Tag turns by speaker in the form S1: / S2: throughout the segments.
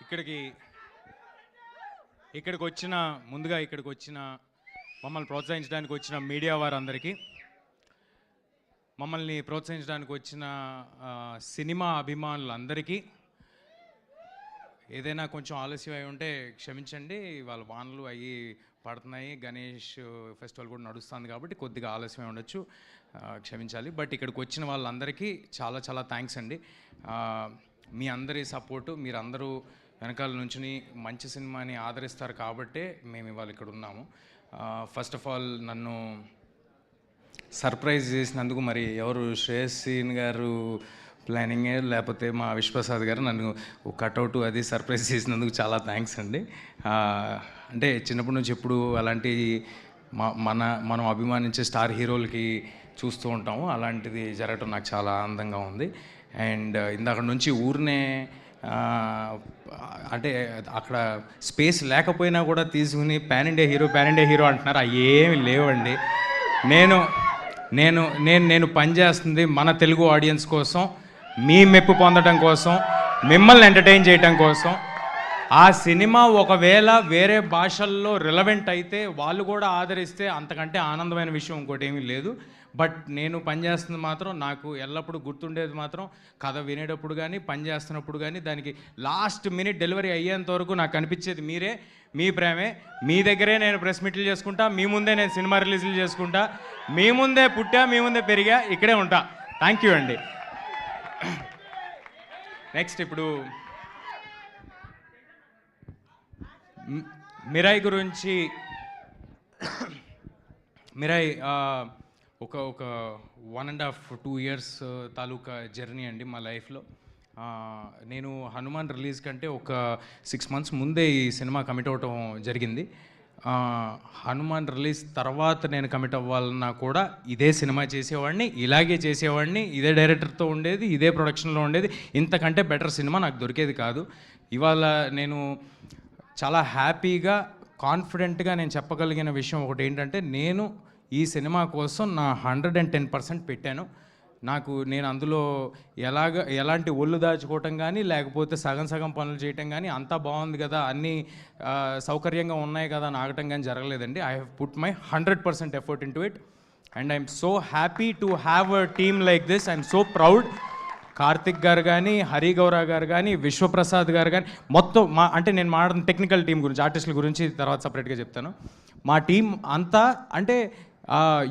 S1: ఇక్కడికి వచ్చిన ముందుగా మమ్మల్ని ప్రోత్సహించడానికి వచ్చిన మీడియా వారందరికీ, మమ్మల్ని ప్రోత్సహించడానికి వచ్చిన సినిమా అభిమానులందరికీ, ఏదైనా కొంచెం ఆలస్యం అయి ఉంటే క్షమించండి. వాళ్ళ వానలు అయ్యి పడుతున్నాయి, గణేష్ ఫెస్టివల్ కూడా నడుస్తుంది కాబట్టి కొద్దిగా ఆలస్యం ఉండొచ్చు, క్షమించాలి. బట్ ఇక్కడికి వచ్చిన వాళ్ళందరికీ చాలా చాలా థ్యాంక్స్ అండి. మీ అందరి సపోర్టు, మీరందరూ వెనకాల నుంచి మంచి సినిమాని ఆదరిస్తారు కాబట్టే మేము ఇవాళ ఇక్కడ ఉన్నాము. ఫస్ట్ ఆఫ్ ఆల్ నన్ను సర్ప్రైజ్ చేసినందుకు మరి ఎవరు, శ్రేయస్సీన్ గారు ప్లానింగే లేకపోతే మా విశ్వప్రసాద్ గారు నన్ను కట్అవుట్ అది సర్ప్రైజ్ చేసినందుకు చాలా థ్యాంక్స్ అండి. అంటే చిన్నప్పటి నుంచి ఎప్పుడు అలాంటి మనం అభిమానించే స్టార్ హీరోలకి చూస్తూ ఉంటాము, అలాంటిది జరగటం నాకు చాలా ఆనందంగా ఉంది. అండ్ ఇందాక నుంచి ఊరినే అంటే అక్కడ స్పేస్ లేకపోయినా కూడా తీసుకుని పాన్ ఇండియా హీరో అంటున్నారు. అవి ఏమి లేవండి. నేను పనిచేస్తుంది మన తెలుగు ఆడియన్స్ కోసం, మీ మెప్పు పొందడం కోసం, మిమ్మల్ని ఎంటర్టైన్ చేయడం కోసం. ఆ సినిమా ఒకవేళ వేరే భాషల్లో రిలవెంట్ అయితే వాళ్ళు కూడా ఆదరిస్తే అంతకంటే ఆనందమైన విషయం ఇంకోటి ఏమీ లేదు. బట్ నేను పనిచేస్తుంది మాత్రం నాకు ఎల్లప్పుడూ గుర్తుండేది మాత్రం కథ వినేటప్పుడు కానీ పనిచేస్తున్నప్పుడు కానీ దానికి లాస్ట్ మినిట్ డెలివరీ అయ్యేంత వరకు నాకు అనిపించేది మీరే, మీ ప్రేమే. మీ దగ్గరే నేను ప్రెస్ మీట్లు చేసుకుంటా, మీ ముందే నేను సినిమా రిలీజులు చేసుకుంటా, మీ ముందే పుట్టా, మీ ముందే పెరిగా, ఇక్కడే ఉంటా. థ్యాంక్ యూ అండి. నెక్స్ట్ ఇప్పుడు మిరాయి గురించి. మిరాయి ఒక 1.5-2 years తాలూకా జర్నీ అండి మా లైఫ్లో. నేను హనుమాన్ రిలీజ్ కంటే ఒక 6 months ముందే ఈ సినిమా కమిట్ అవ్వటం జరిగింది. హనుమాన్ రిలీజ్ తర్వాత నేను కమిట్ అవ్వాలన్నా కూడా ఇదే సినిమా చేసేవాడిని, ఇలాగే చేసేవాడిని, ఇదే డైరెక్టర్తో ఉండేది, ఇదే ప్రొడక్షన్లో ఉండేది. ఇంతకంటే బెటర్ సినిమా నాకు దొరికేది కాదు. ఇవాళ నేను చాలా హ్యాపీగా, కాన్ఫిడెంట్గా నేను చెప్పగలిగిన విషయం ఒకటి ఏంటంటే, నేను ఈ సినిమా కోసం నా 110% పెట్టాను. నేను అందులో ఎలాంటి ఒళ్ళు దాచుకోవటం కానీ, లేకపోతే సగం పనులు చేయటం కానీ, అంతా బాగుంది కదా, అన్నీ సౌకర్యంగా ఉన్నాయి కదా అని ఆగటం కానీ జరగలేదండి. I have put my 100% effort in to it and I'm so happy to have a team like this. I'm so proud. Karthik garu కానీ, హరి గౌరా గారు కానీ, విశ్వప్రసాద్ గారు కానీ, మొత్తం నేను మాట్లాడిన టెక్నికల్ టీం గురించి, ఆర్టిస్టుల గురించి తర్వాత సపరేట్గా చెప్తాను. మా టీం అంతా అంటే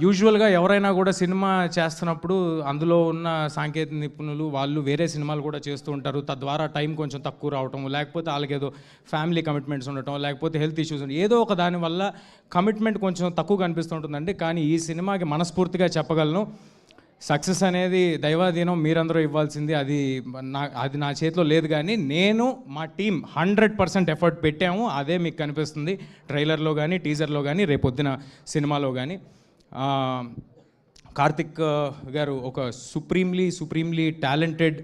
S1: యూజువల్గా ఎవరైనా కూడా సినిమా చేస్తున్నప్పుడు అందులో ఉన్న సాంకేతిక నిపుణులు వాళ్ళు వేరే సినిమాలు కూడా చేస్తూ ఉంటారు. తద్వారా టైం కొంచెం తక్కువ రావటం, లేకపోతే వాళ్ళకి ఏదో ఫ్యామిలీ కమిట్మెంట్స్ ఉండటం, లేకపోతే హెల్త్ ఇష్యూస్ ఉండటం, ఏదో ఒక దానివల్ల కమిట్మెంట్ కొంచెం తక్కువ కనిపిస్తుంటుందండి. కానీ ఈ సినిమాకి మనస్ఫూర్తిగా చెప్పగలను, సక్సెస్ అనేది దైవాధీనం, మీరందరూ ఇవ్వాల్సింది. అది నా చేతిలో లేదు. కానీ నేను, మా టీం 100% ఎఫర్ట్ పెట్టాము. అదే మీకు కనిపిస్తుంది ట్రైలర్లో కానీ, టీజర్లో కానీ, రేపొద్దున సినిమాలో కానీ. కార్తిక్ గారు ఒక సుప్రీంలీ టాలెంటెడ్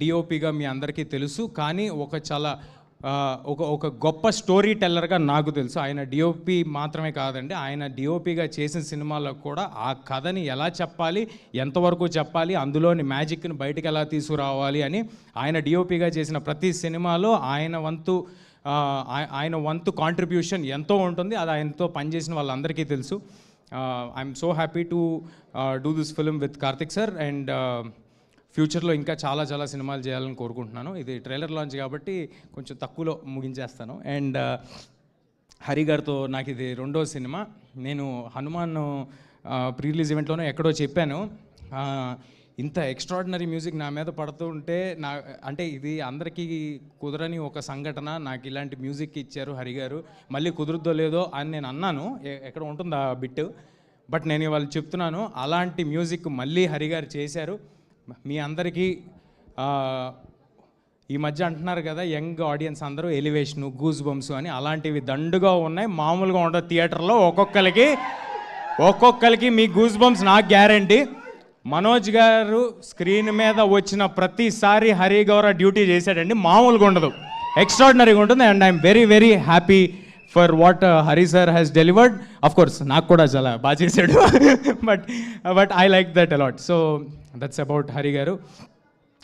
S1: డిఓపిగా మీ అందరికీ తెలుసు. కానీ ఒక గొప్ప స్టోరీ టెల్లర్గా నాకు తెలుసు. ఆయన డిఓపి మాత్రమే కాదండి, ఆయన డిఓపిగా చేసిన సినిమాలో కూడా ఆ కథని ఎలా చెప్పాలి, ఎంతవరకు చెప్పాలి, అందులోని మ్యాజిక్ని బయటికి ఎలా తీసుకురావాలి అని ఆయన డిఓపిగా చేసిన ప్రతి సినిమాలో ఆయన వంతు కాంట్రిబ్యూషన్ ఎంతో ఉంటుంది. అది ఆయనతో పనిచేసిన వాళ్ళందరికీ తెలుసు. I'm so happy to do this film with Karthik sir. And ఫ్యూచర్లో ఇంకా చాలా సినిమాలు చేయాలని కోరుకుంటున్నాను. ఇది ట్రైలర్ లాంచ్ కాబట్టి కొంచెం తక్కువలో ముగించేస్తాను. అండ్ హరి గారితో నాకు ఇది 2వ సినిమా. నేను హనుమాన్ ప్రీ రిలీజ్ ఈవెంట్లోనే ఎక్కడో చెప్పాను, ఇంత ఎక్స్ట్రాడినరీ మ్యూజిక్ నా మీద పడుతూ ఉంటే అంటే ఇది అందరికీ కుదరని ఒక సంఘటన. నాకు ఇలాంటి మ్యూజిక్ ఇచ్చారు హరి గారు, మళ్ళీ కుదురుద్దో లేదో అని నేను అన్నాను, ఎక్కడ ఉంటుంది ఆ బిట్. బట్ నేను ఇవాళ చెప్తున్నాను, అలాంటి మ్యూజిక్ మళ్ళీ హరి గారు చేశారు. మీ అందరికీ ఈ మధ్య అంటున్నారు కదా యంగ్ ఆడియన్స్ అందరూ ఎలివేషను, గూస్ బంప్స్ అని, అలాంటివి దండుగా ఉన్నాయి. మామూలుగా ఉండదు. థియేటర్లో ఒక్కొక్కరికి మీ గూస్ బంప్స్ నాకు గ్యారంటీ. మనోజ్ గారు స్క్రీన్ మీద వచ్చిన ప్రతిసారి హరి గౌరా డ్యూటీ చేశాడండి, మామూలుగా ఉండదు, ఎక్స్ట్రాడినరీగా ఉంటుంది. And I'm very happy for what Hari sir has delivered. Of course నాకు కూడా చాలా బాగా చేశాడు, but I like that a lot. So that's about Hari గారు.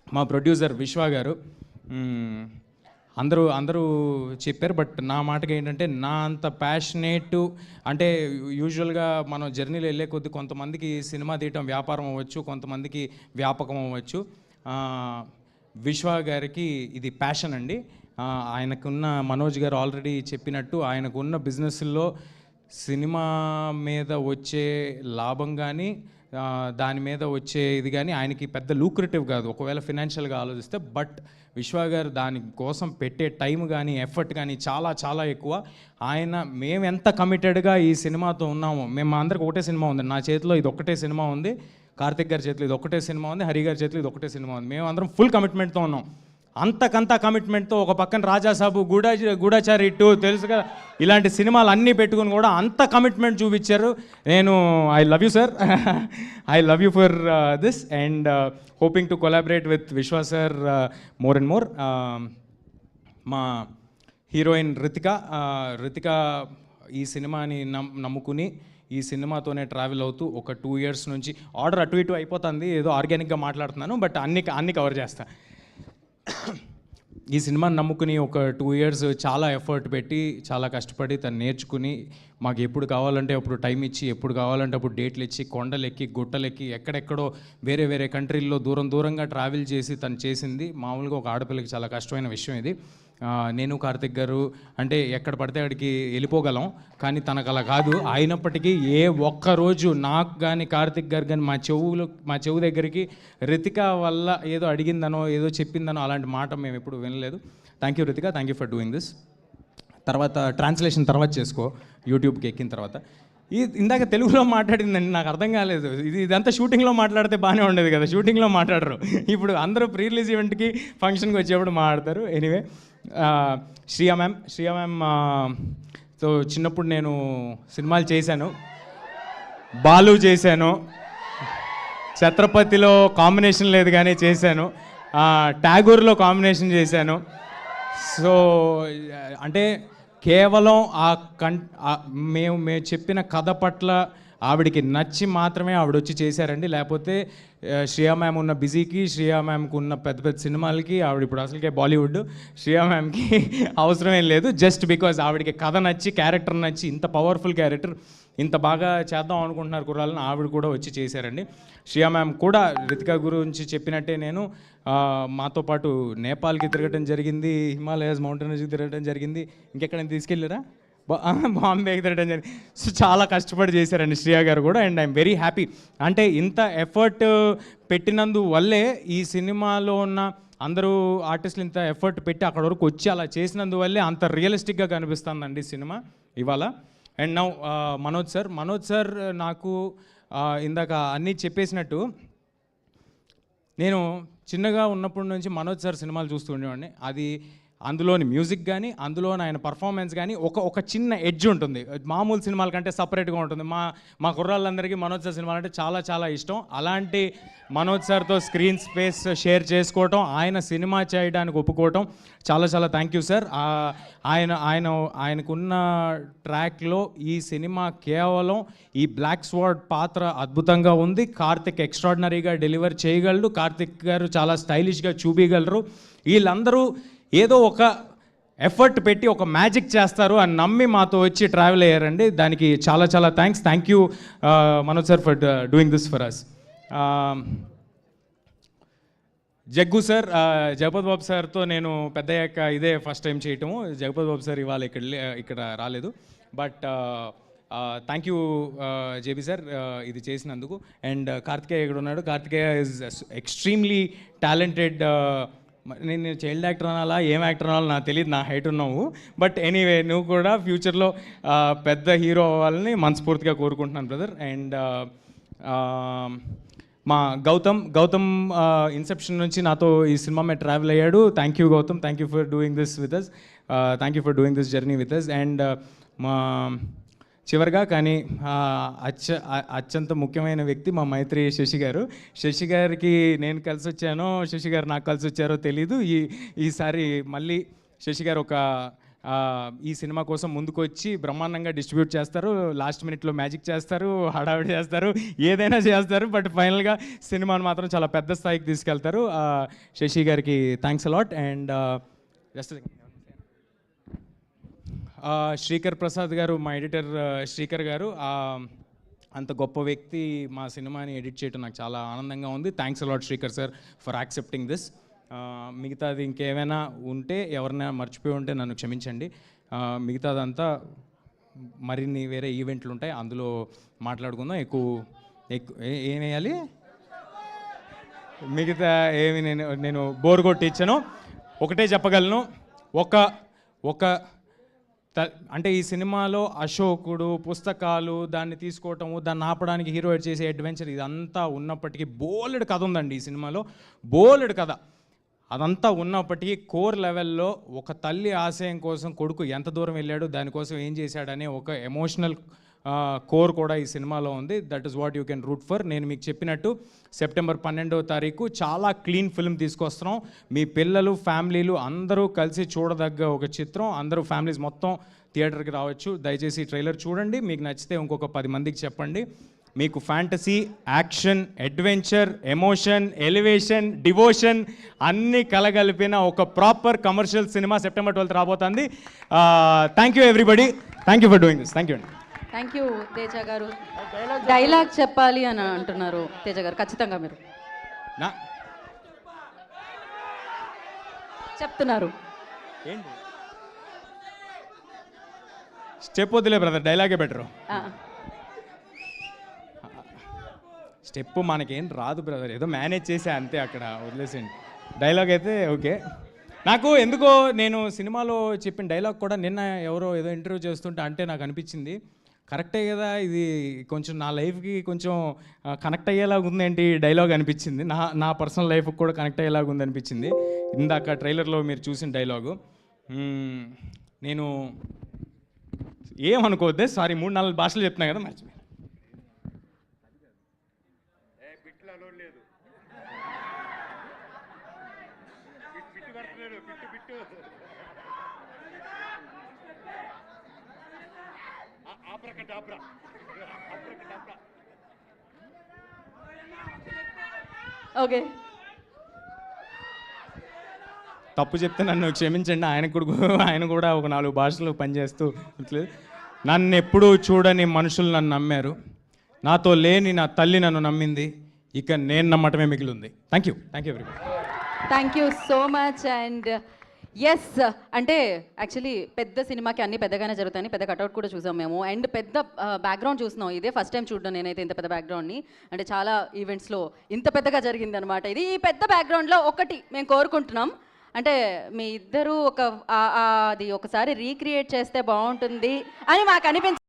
S1: మా ప్రొడ్యూసర్ విశ్వ గారు. అందరూ అందరూ చెప్పారు, బట్ నా మాటకి ఏంటంటే నా అంత ప్యాషనేట్ అంటే యూజువల్గా మనం జర్నీలో వెళ్ళే కొద్దీ కొంతమందికి సినిమా తీయటం వ్యాపారం అవ్వచ్చు, కొంతమందికి వ్యాపకం అవ్వచ్చు. విశ్వ గారికి ఇది ప్యాషన్ అండి. ఆయనకున్న మనోజ్ గారు ఆల్రెడీ చెప్పినట్టు ఆయనకున్న బిజినెస్లో సినిమా మీద వచ్చే లాభం కానీ దాని మీద వచ్చే ఇది కానీ ఆయనకి పెద్ద లూక్రేటివ్ కాదు ఒకవేళ ఫినాన్షియల్గా ఆలోచిస్తే. బట్ విశ్వ గారు దాని కోసం పెట్టే టైం కానీ ఎఫర్ట్ కానీ చాలా చాలా ఎక్కువ. మేము ఎంత కమిటెడ్గా ఈ సినిమాతో ఉన్నామో, మేము అందరికి ఒకటే సినిమా ఉంది, నా చేతిలో ఇది ఒక్కటే సినిమా ఉంది, కార్తిక్ గారి చేతిలో ఇది ఒక్కటే సినిమా ఉంది, హరి గారి చేతిలో ఇది ఒక్కటే సినిమా ఉంది. మేము అందరం ఫుల్ కమిట్మెంట్తో ఉన్నాం. అంతకంతా కమిట్మెంట్తో ఒక పక్కన రాజాసాబు, గూఢాచారి 2 తెలుసు కదా, ఇలాంటి సినిమాలు అన్నీ పెట్టుకుని కూడా అంత కమిట్మెంట్ చూపించారు. నేను I love you sir, I love you for this and hoping to collaborate with విశ్వ సార్ మోర్ అండ్ మోర్. మా హీరోయిన్ రితిక ఈ సినిమాని నమ్ముకుని ఈ సినిమాతోనే ట్రావెల్ అవుతూ ఒక 2 years నుంచి ఆర్డర్ అటు ఇటు అయిపోతుంది, ఏదో ఆర్గానిక్గా మాట్లాడుతున్నాను బట్ అన్ని కవర్ చేస్తా. ఈ సినిమాని నమ్ముకుని ఒక 2 years చాలా ఎఫర్ట్ పెట్టి చాలా కష్టపడి తను నేర్చుకుని మాకు ఎప్పుడు కావాలంటే అప్పుడు టైం ఇచ్చి, ఎప్పుడు కావాలంటే అప్పుడు డేట్లు ఇచ్చి, కొండలెక్కి గుట్టలెక్కి ఎక్కడెక్కడో వేరే కంట్రీల్లో దూరంగా ట్రావెల్ చేసి తను చేసింది మామూలుగా ఒక ఆడపిల్లకి చాలా కష్టమైన విషయం ఇది. నేను కార్తిక్ గారు అంటే ఎక్కడ పడితే అక్కడికి వెళ్ళిపోగలం, కానీ తనకు అలా కాదు. అయినప్పటికీ ఏ ఒక్కరోజు నాకు కానీ కార్తిక్ గారు కానీ మా చెవు దగ్గరికి రితిక వల్ల ఏదో అడిగిందనో ఏదో చెప్పిందనో అలాంటి మాట మేము ఎప్పుడు వినలేదు. Thank you Ritika, thank you for doing this. తర్వాత ట్రాన్స్లేషన్ తర్వాత చేసుకో యూట్యూబ్కి ఎక్కిన తర్వాత. ఇందాక తెలుగులో మాట్లాడిందండి, నాకు అర్థం కాలేదు. ఇదంతా షూటింగ్లో మాట్లాడితే బాగానే ఉండేది కదా, షూటింగ్లో మాట్లాడరు. ఇప్పుడు అందరూ ప్రీ రిలీజ్ ఈవెంట్కి ఫంక్షన్కి వచ్చేప్పుడు మాట్లాడతారు. ఎనీవే, శ్రియా మ్యామ్ సో చిన్నప్పుడు నేను సినిమాలు చేశాను, బాలు చేశాను, ఛత్రపతిలో కాంబినేషన్ లేదు కానీ చేశాను, ట్యాగూర్లో కాంబినేషన్ చేశాను. సో అంటే కేవలం మేము చెప్పిన కథ పట్ల ఆవిడికి నచ్చి మాత్రమే ఆవిడ వచ్చి చేశారండి. లేకపోతే శ్రియా మ్యామ్ ఉన్న బిజీకి, శ్రియా మ్యామ్కి ఉన్న పెద్ద సినిమాలకి, ఆవిడ ఇప్పుడు అసలుకే బాలీవుడ్, శ్రియా మ్యామ్కి అవసరమేం లేదు. జస్ట్ బికాజ్ ఆవిడకి కథ నచ్చి, క్యారెక్టర్ నచ్చి, ఇంత పవర్ఫుల్ క్యారెక్టర్ ఇంత బాగా చేద్దాం అనుకుంటున్నారు కుర్రాళ్ళని, ఆవిడ కూడా వచ్చి చేశారండి. శ్రియా మ్యామ్ కూడా రితిక గురించి చెప్పినట్టే నేను మాతో పాటు నేపాల్కి తిరగటం జరిగింది, హిమాలయాస్ మౌంటైన్స్కి తిరగటం జరిగింది, ఇంకెక్కడైనా తీసుకెళ్ళారా, బాంబేకి తిరగటం జరిగింది. సో చాలా కష్టపడి చేశారండి శ్రియా గారు కూడా. And I'm very happy. అంటే ఇంత ఎఫర్ట్ పెట్టినందువల్లే ఈ సినిమాలో ఉన్న అందరూ ఆర్టిస్టులు ఇంత ఎఫర్ట్ పెట్టి అక్కడ వరకు వచ్చి అలా చేసినందువల్లే అంత రియలిస్టిక్గా కనిపిస్తుందండి సినిమా ఇవాళ. అండ్ నౌ మనోజ్ సార్ నాకు ఇందాక అన్నీ చెప్పేసినట్టు నేను చిన్నగా ఉన్నప్పటి నుంచి మనోజ్ సార్ సినిమాలు చూస్తూ ఉండేవాడిని. అది అందులోని మ్యూజిక్ కానీ, అందులోని ఆయన పర్ఫార్మెన్స్ కానీ ఒక చిన్న ఎడ్జ్ ఉంటుంది, మామూలు సినిమాల కంటే సపరేట్గా ఉంటుంది. మా కుర్రాళ్ళందరికీ మనోజ్ సార్ సినిమాలు అంటే చాలా చాలా ఇష్టం. అలాంటి మనోజ్ సార్తో స్క్రీన్ స్పేస్ షేర్ చేసుకోవటం, ఆయన సినిమా చేయడానికి ఒప్పుకోవటం చాలా చాలా థ్యాంక్ యూ సార్. ఆయనకున్న ట్రాక్లో ఈ సినిమా కేవలం ఈ బ్లాక్ స్వార్డ్ పాత్ర అద్భుతంగా ఉంది. కార్తిక్ ఎక్స్ట్రాడినరీగా డెలివర్ చేయగలరు, కార్తిక్ గారు చాలా స్టైలిష్గా చూపించగలరు. వీళ్ళందరూ ఏదో ఒక ఎఫర్ట్ పెట్టి ఒక మ్యాజిక్ చేస్తారు అని నమ్మి మాతో వచ్చి ట్రావెల్ అయ్యారండి. దానికి చాలా చాలా thank you Manoj sir for doing this for us. Jaggu sir, Jagapathi Babu సార్తో నేను పెద్దయ్యాక ఇదే ఫస్ట్ టైం చేయటము. జగపతి బాబు సార్ ఇవాళ ఇక్కడ రాలేదు, but thank you JB sir ఇది చేసినందుకు. అండ్ కార్తికేయ ఇక్కడ ఉన్నాడు. Karthikeya is extremely talented. నేను చైల్డ్ యాక్టర్ అనాలా ఏం యాక్టర్ అనాలో నాకు తెలియదు, నా హైట్ ఉన్నావు. బట్ ఎనీవే, నువ్వు కూడా ఫ్యూచర్లో పెద్ద హీరో అవ్వాలని మనస్ఫూర్తిగా కోరుకుంటున్నాను బ్రదర్. అండ్ మా గౌతమ్ ఇన్సెప్షన్ నుంచి నాతో ఈ సినిమా మీద ట్రావెల్ అయ్యాడు. Thank you Gautam, thank you for doing this with us, thank you for doing this journey with us. And మా చివరిగా కానీ అత్యంత ముఖ్యమైన వ్యక్తి మా మైత్రి శశి గారు. శశి గారికి నేను కలిసి వచ్చానో, శశి గారు నాకు కలిసి వచ్చారో తెలీదు. ఈసారి మళ్ళీ శశి గారు ఒక ఈ సినిమా కోసం ముందుకు వచ్చి బ్రహ్మాండంగా డిస్ట్రిబ్యూట్ చేస్తారు, లాస్ట్ మినిట్లో మ్యాజిక్ చేస్తారు, హడావిడి చేస్తారు, ఏదైనా చేస్తారు. బట్ ఫైనల్గా సినిమాను మాత్రం చాలా పెద్ద స్థాయికి తీసుకెళ్తారు. శశి గారికి thanks a lot. And just Srikar Prasad గారు, మా ఎడిటర్ శ్రీకర్ గారు, అంత గొప్ప వ్యక్తి మా సినిమాని ఎడిట్ చేయడం నాకు చాలా ఆనందంగా ఉంది. Thanks a lot Srikar sir for accepting this. మిగతాది ఇంకేమైనా ఉంటే, ఎవరైనా మర్చిపోయి ఉంటే నన్ను క్షమించండి. మిగతాదంతా మరిన్ని వేరే ఈవెంట్లు ఉంటాయి, అందులో మాట్లాడుకుందాం. ఏం వేయాలి, మిగతా ఏమి నేను బోర్ కొట్టి ఇచ్చాను. ఒకటే చెప్పగలను, ఒక అంటే ఈ సినిమాలో అశోకుడు, పుస్తకాలు, దాన్ని తీసుకోవటము, దాన్ని ఆపడానికి హీరో చేసే అడ్వెంచర్, ఇదంతా ఉన్నప్పటికీ బోలెడు కథ ఉందండి ఈ సినిమాలో, బోలెడు కథ. అదంతా ఉన్నప్పటికీ కోర్ లెవెల్లో ఒక తల్లి ఆశయం కోసం కొడుకు ఎంత దూరం వెళ్ళాడు, దానికోసం ఏం చేశాడనే ఒక ఎమోషనల్ కోర్ కూడా ఈ సినిమాలో ఉంది. That is what you can root for. నేను మీకు చెప్పినట్టు సెప్టెంబర్ 12వ తారీఖు చాలా క్లీన్ ఫిల్మ్ తీసుకొస్తున్నాం. మీ పిల్లలు, ఫ్యామిలీలు అందరూ కలిసి చూడదగ్గ ఒక చిత్రం. అందరూ ఫ్యామిలీస్ మొత్తం థియేటర్కి రావచ్చు. దయచేసి ట్రైలర్ చూడండి, మీకు నచ్చితే ఇంకొక 10 మందికి చెప్పండి. మీకు fantasy, action, adventure, emotion, elevation, devotion అన్నీ కలగలిపిన ఒక proper commercial cinema September 12th రాబోతుంది. Thank you everybody, thank you for doing this. Thank you అండి.
S2: థ్యాంక్ యూ తేజ గారు. డైలాగ్ చెప్పాలి అని అంటున్నారు తేజ గారు, ఖచ్చితంగా మీరు చెప్తున్నారు.
S1: ఏంటి స్టెప్ వద్దులే బ్రదర్, డైలాగే బెటరు. స్టెప్ మనకేం రాదు బ్రదర్, ఏదో మేనేజ్ చేసే అంతే, అక్కడ వదిలేసేయండి. డైలాగ్ అయితే ఓకే. నాకు ఎందుకో నేను సినిమాలో చెప్పిన డైలాగ్ కూడా నిన్న ఎవరో ఏదో ఇంటర్వ్యూ చేస్తుంటే అంటే నాకు అనిపించింది, కరెక్టే కదా, ఇది కొంచెం నా లైఫ్కి కొంచెం కనెక్ట్ అయ్యేలాగా ఉందేంటి డైలాగ్ అనిపించింది. నా పర్సనల్ లైఫ్కి కూడా కనెక్ట్ అయ్యేలాగా ఉంది అనిపించింది ఇందాక ట్రైలర్లో మీరు చూసిన డైలాగు. నేను ఏమనుకోవద్దే, సారీ 3-4 భాషలు చెప్తున్నా కదా, మర్చిపోయి.
S2: ఓకే,
S1: తప్పు చెప్తే నన్ను క్షమించండి. ఆయన కూడా ఒక 4 భాషలు పనిచేస్తూ నన్ను ఎప్పుడూ చూడని మనుషులు నన్ను నమ్మారు, నాతో లేని నా తల్లి నన్ను నమ్మింది, ఇక నేను నమ్మటమే మిగిలింది. Thank you everybody.
S2: Thank you so much. And yes, అంటే యాక్చువల్లీ పెద్ద సినిమాకి అన్ని పెద్దగానే జరుగుతాయని పెద్ద కట్అవుట్ కూడా చూసాం మేము. అండ్ పెద్ద బ్యాక్గ్రౌండ్ చూస్తున్నాం, ఇదే ఫస్ట్ టైం చూడడం నేనైతే ఇంత పెద్ద బ్యాక్గ్రౌండ్ని. అంటే చాలా ఈవెంట్స్లో ఇంత పెద్దగా జరిగింది అనమాట ఇది. ఈ పెద్ద బ్యాక్గ్రౌండ్లో ఒకటి మేము కోరుకుంటున్నాం, అంటే మీ ఇద్దరు అది ఒకసారి రీక్రియేట్ చేస్తే బాగుంటుంది అని మాకు అనిపించింది.